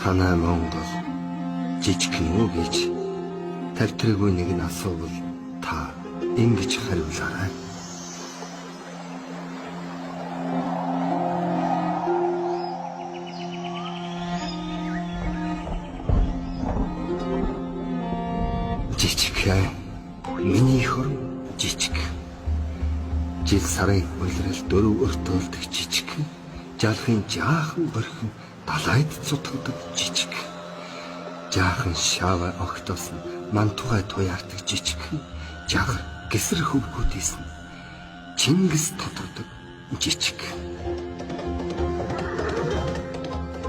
Танай Монгол жижигхэн үү гэж тавьтраагүй нэг нь асуувал та ингэж хариулаарай. Жижигхэн миний хорон жижиг. Жил сарын улирал 4 өртөөлдөг жижиг. Жалхын жаахан борхон далайд цутгадаг жижиг. Жаахан шава огтос нь мантугай туяардаг жижиг. Жагар гэсэр хөвгүүдээс нь Чингис тодордог жижиг.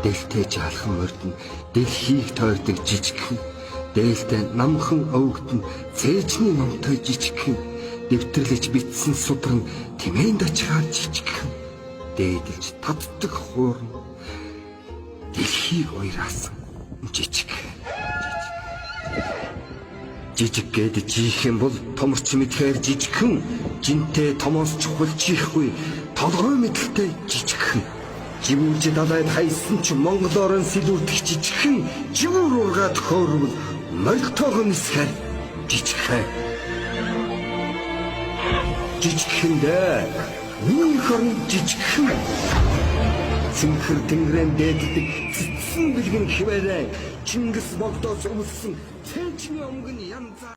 Дэлтэй жаалхан урд нь дэлхийг тойрдог жижиг. Дээлтэй намхан өвгт нь цээжний номтой жижиг. Дэвтэрлэж битсэн судар нь тэмээнд очихаар жижиг. Дээдэлж татдаг хуурн дэлхийг уяраасан жижиг. Жижиг гээд жиих юм бол томорч мэдхээр жижигхэн, жинтэй томоос чухал жихгүй толгой мэдлэлтэй жижигхэн. Живүүж далайд хайсан ч монголоор нь сэлүүрдэх жижигхэн, живүүр ургаад хөөрвөл морьтойгоо нисгээр жижигхэн. Жижигхэндээ миний хорн жижигхэн. Цэнхэр тэнгэрэн дээддэг цэцэн бэлгэн хിവэрэ Чингис богдоос өмссөн цэжний өнгөн янзаа